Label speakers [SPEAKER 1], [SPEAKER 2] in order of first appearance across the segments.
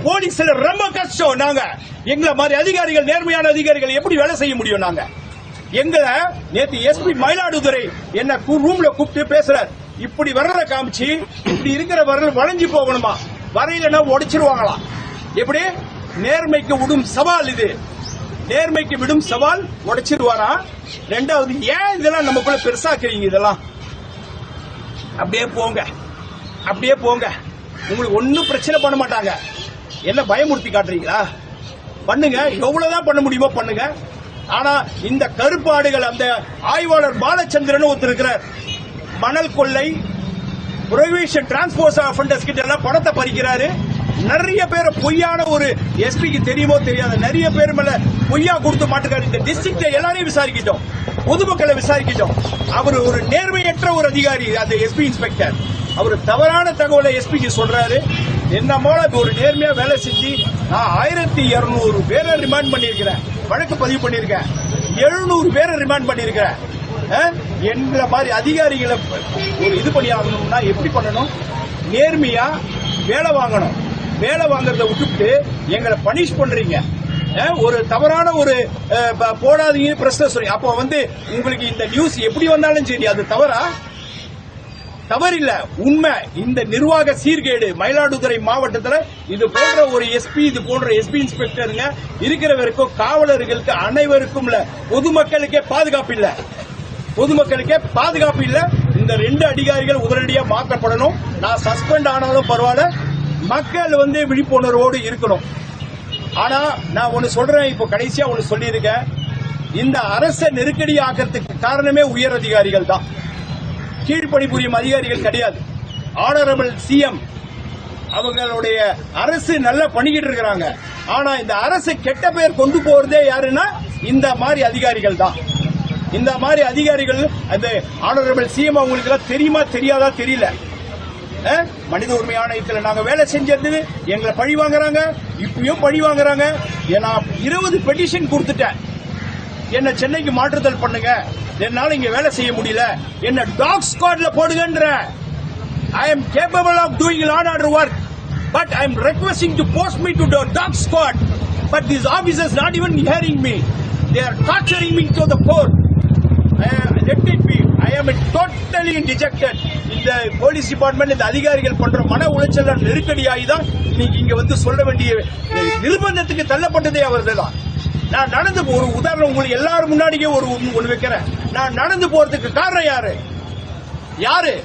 [SPEAKER 1] போலீஸ்ல ரொம்ப கஷ்டம். நாங்க எங்களை மாதிரி அதிகாரிகள், நேர்மையான அதிகாரிகள் எப்படி வேலை செய்ய முடியும்? நாங்க எங்களை நேத்து எஸ்பி மயிலாடுதுறை என்ன ரூம்ல கூப்பிட்டு பேசுறாரு. இப்படி வரல காமிச்சு இப்படி இருக்கிற வரல வளைஞ்சு போகணுமா, வரையிலனா உடைச்சிருவாங்களாம். எப்படி நேர்மைக்கு விடும் சவால் இது, நேர்மைக்கு விடும் சவால் உடைச்சிருவாரா? ரெண்டாவது, ஏன் இதெல்லாம் நமக்குள்ள பெருசாக்குறீங்க? இதெல்லாம் அப்படியே போங்க, அப்படியே போங்க. உங்களுக்கு ஒன்னும் பிரச்சனை பண்ண மாட்டாங்க. என்ன பயமுறுத்தி காட்டுறீங்களா? பண்ணுங்க, எவ்வளவுதான் பண்ண முடியுமோ பண்ணுங்க. ஆனா இந்த கருப்பாடுகள், அந்த ஆய்வாளர் பாலச்சந்திரன் ஒருத்தர் இருக்கிறார், மணல் கொள்ளை, புரோகிபிஷன், டிரான்ஸ்போர்ட் அஃபெண்டர்ஸ் கிட்ட எல்லாம் பணத்தை பறிக்கிறாரு. நிறைய பேர் பொய்யான, ஒரு எஸ்பிக்கு தெரியுமோ தெரியாத நிறைய பேர் மேல பொய்யா கொடுத்து மாட்டுக்காரு. இந்த டிஸ்ட்ரிக்ட எல்லாரையும் விசாரிக்கிட்டோம், பொதுமக்களை விசாரிக்கிட்டோம். அவர் ஒரு நேர்மையற்ற ஒரு அதிகாரி, அந்த எஸ்பி இன்ஸ்பெக்டர். அவர் தவறான தகவலை எஸ்பிக்கு சொல்றாரு. என்ன போல ஒரு நேர்மையா வேலை செஞ்சு நான் 1200 பேரை ரிமாண்ட் பண்ணிருக்கிறேன், வழக்கு பதிவு பண்ணிருக்கேன். 700 பேரை ரிமாண்ட் பண்ணிருக்கிறேன். எங்களை மாதிரி அதிகாரிகளை ஒரு இது பண்ணி ஆகணும்னா எப்படி பண்ணணும்? நேர்மையா வேலை வாங்கணும். வேலை வாங்கறத விட்டுட்டு எங்களை பனிஷ் பண்றீங்க. ஒரு தவறான ஒரு போடாதீங்க பிரச்சனை சொல்லி, அப்போ உங்களுக்கு இந்த நியூஸ் எப்படி வந்தாலும் சரி, அது தவறா? தவறில்ல, உண்மை. இந்த நிர்வாக சீர்கேடு மயிலாடுதுறை மாவட்டத்தில் இது போன்ற ஒரு எஸ்பி, இது போன்ற எஸ்பி இன்ஸ்பெக்டருங்க இருக்கிறவருக்கும், காவலர்களுக்கு, அனைவருக்கும் இல்ல, பொதுமக்களுக்கே பாதுகாப்பு இல்ல, பொதுமக்களுக்கே பாதுகாப்பு இல்ல. இந்த 2 அதிகாரிகள் உடனடியாக மாற்றப்படணும். நான் சஸ்பெண்ட் ஆனாலும் பரவாயில்ல, மக்கள் விழிப்புணர்வோடு இருக்கணும். ஆனா நான் ஒன்னு சொல்றேன், இப்போ கடைசியா ஒன்னு சொல்லியிருக்கேன். இந்த அரசை நெருக்கடி ஆக்கிறதுக்கு காரணமே உயர் அதிகாரிகள் தான், கீழ்ப்பணிபுரியும் அதிகாரிகள் கிடையாது. ஆனரபிள் சிஎம் அவங்களுடைய அரசு நல்லா பண்ணிக்கிட்டு இருக்கிறாங்க. ஆனா இந்த அரசு கெட்ட பெயர் கொண்டு போறதே யாருன்னா இந்த மாதிரி அதிகாரிகள் தான். இந்த மாதிரி அதிகாரிகள், அந்த ஆனரபிள் சிஎம் அவங்களுக்கு எல்லாம் தெரியுமா தெரியாதா தெரியல. மனித உரிமை ஆணையத்தில் நாங்க வேலை செஞ்சது எங்களை பழி வாங்குறாங்க, இப்பயும் பழி வாங்குறாங்க. நான் 20 பெட்டிஷன் கொடுத்துட்டேன், என்ன சென்னைக்கு மாற்றுதல் பண்ணுங்க, என்னால இங்க வேலை செய்ய முடியல, என்ன talk ஸ்குவாட்ல போடுங்கன்ற. I am capable of doing law and order work, but I am requesting to post me to the dog squad. But these officers not even hearing me. They are torturing me to the court. Let it be. I am totally dejected. இந்த police department, இந்த அதிகாரிகள் பண்ற மன உளைச்சல் நெருக்கடியாகி தான் இன்னைக்கு இங்க சொல்ல வேண்டிய நிர்பந்தத்துக்கு தள்ளப்பட்டதே அவர்கள் தான். நான் நடந்து ஒரு உதாரணம் உங்களுக்கு எல்லாரும் முன்னாடியே ஒன்று வைக்கிறேன். நான் நடந்து போறதுக்கு காரணம் யாரு?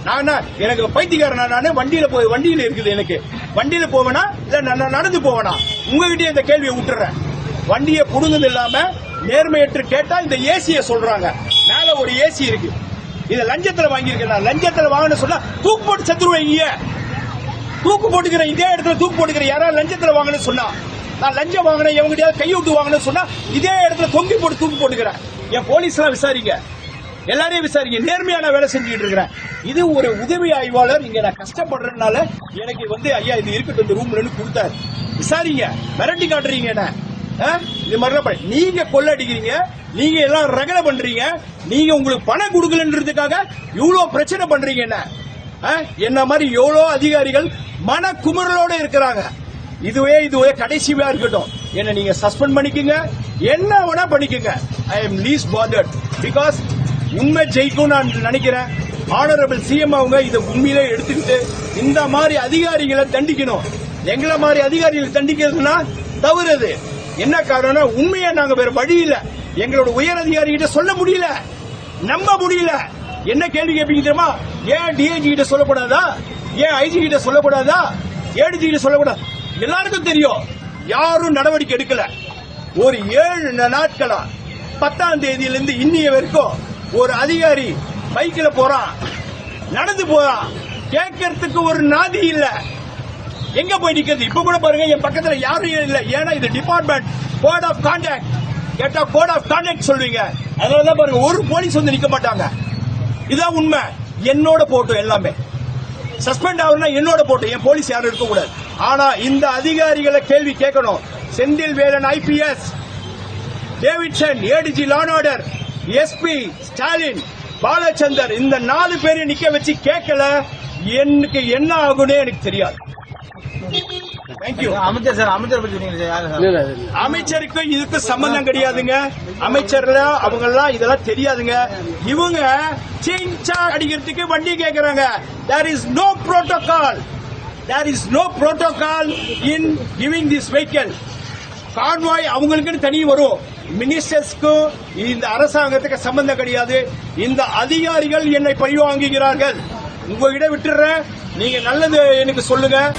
[SPEAKER 1] நான் எனக்கு பைத்தியக்காரன். நான் வண்டியில இருக்குது, எனக்கு வண்டியில போவேனா இல்ல நான் நடந்து போவேனா? உங்ககிட்டயே இந்த கேள்வியை விட்டுறேன். வண்டியை புடுங்குது இல்லாம நேர்மையற்று கேட்டா இந்த ஏசியை சொல்றாங்க. மேல ஒரு ஏசி இருக்கு, இதை லஞ்சத்துல வாங்கியிருக்கேன். லஞ்சத்துல வாங்கின சொன்னா தூக்கு போட்டு செத்துருவீங்க. தூக்கு போட்டுக்கிறேன், இதே இடத்துல தூக்கு போட்டுக்கிறேன். யாராவது லஞ்சத்துல வாங்கன்னு சொன்னா, நான் லஞ்சம் வாங்கினேன், எவங்கிட்ட கையூட்டு வாங்கினு சொன்னா இதே இடத்துல தொங்கி போட்டு தூக்கு போட்டுக்கிறேன். என் போலீஸ் எல்லாம் விசாரிங்க, எல்லாரையும் விசாரிங்க. நேர்மையான வேலை செஞ்சுட்டு இருக்கிறேன். இது ஒரு உதவி ஆய்வாளர், இங்க நான் கஷ்டப்படுறதுனால எனக்கு ஐயா இது இருக்கட்டும் இந்த ரூம்ல கொடுத்தாரு. விசாரிங்க, மிரட்டி காட்டுறீங்க என்ன? இது மாதிரிலாம் நீங்க கொள்ளடிக்கிறீங்க, நீங்க எல்லாம் ரகலை பண்றீங்க, நீங்க உங்களுக்கு பணம் கொடுக்கலன்றதுக்காக இவ்வளவு பிரச்சனை பண்றீங்க என்ன? என்ன மாதிரி எவ்வளவு அதிகாரிகள் மன குமுறலோட இருக்கிறாங்க. இதுவே கடைசியா இருக்கட்டும். என்ன நீங்க சஸ்பெண்ட் பண்ணிக்கங்க, என்ன வேணா பண்ணிக்கங்க. I am least bothered because உண்மை ஜெயிக்கும் நான் நினைக்கிறேன். ஆனரபிள் சிஎம் அவங்க இதை உண்மையிலே எடுத்துக்கிட்டு இந்த மாதிரி அதிகாரிகளை தண்டிக்கணும். எங்களை மாதிரி அதிகாரிகளை தண்டிக்கிறதுனா தவறுது. என்ன காரணம்? உண்மையா நாங்க வேற வழி இல்ல, எங்களோட உயர் அதிகாரி கிட்ட சொல்ல முடியல, நம்ப முடியல. என்ன கேள்வி கேட்பீங்க தெரியுமா? ஏன் டிஐஜி கிட்ட சொல்லக்கூடாதா? ஏன் ஐஜி கிட்ட சொல்லக்கூடாதா? ஏடிஜி கிட்ட சொல்லக்கூடாது? எல்லாருக்கும் தெரியும், யாரும் நடவடிக்கை எடுக்கல. ஒரு 7 நாட்களா 10ஆம் தேதியிலிருந்து இன்னைய வரைக்கும் ஒரு அதிகாரி பைக்கில் போறான், நடந்து போறான், கேட்கறதுக்கு ஒரு நாதி இல்ல. எங்க போய் நிக்கிறது? இப்ப கூட பாருங்க, என் பக்கத்துல யாரும் இல்ல. ஏன்னா இது டிபார்ட்மெண்ட் கோட் ஆஃப் கான்டாக்ட். கேட்டா கோட் ஆஃப் கான்டாக்ட் சொல்வீங்க, அதனாலதான் பாருங்க ஒரு போலீஸ் நிக்க மாட்டாங்க. இதான் உண்மை. என்னோட போட்டோ எல்லாமே சஸ்பெண்ட் ஆகுனா என்னோட போட்டோ, என் போலீஸ் யாரும் இருக்க கூடாது. ஆனா இந்த அதிகாரிகளை கேள்வி கேட்கணும். Senthil Velan IPS, Davidson ADG law and order, SP Stalin, Balachandar, இந்த 4 பேரையும் நிக்க வச்சு கேட்கல, எனக்கு என்ன ஆகுனே எனக்கு தெரியாது. தேங்க்யூ.
[SPEAKER 2] அமைச்சர் பத்தி நீங்க யாரு சார்?
[SPEAKER 1] அமைச்சருக்கு இதுக்கு சம்பந்தம் கிடையாதுங்க. அமைச்சர்ல அவங்க எல்லாம் இதெல்லாம் தெரியாதுங்க. இவங்க சின்சா அடிக்கிறதுக்கு வண்டி கேக்குறாங்க. There is no protocol. There is no protocol in giving this vehicle. Convoy அவங்களுக்குன்னு தனி வரும். மினிஸ்டர்ஸ்க்கு இந்த அரசாங்கத்துக்கு சம்பந்தம் கிடையாது. இந்த அதிகாரிகள் என்னை பழி வாங்குகிறார்கள். உங்ககிட்ட விட்டுறேன். நீங்க நல்லது எனக்கு சொல்லுங்க.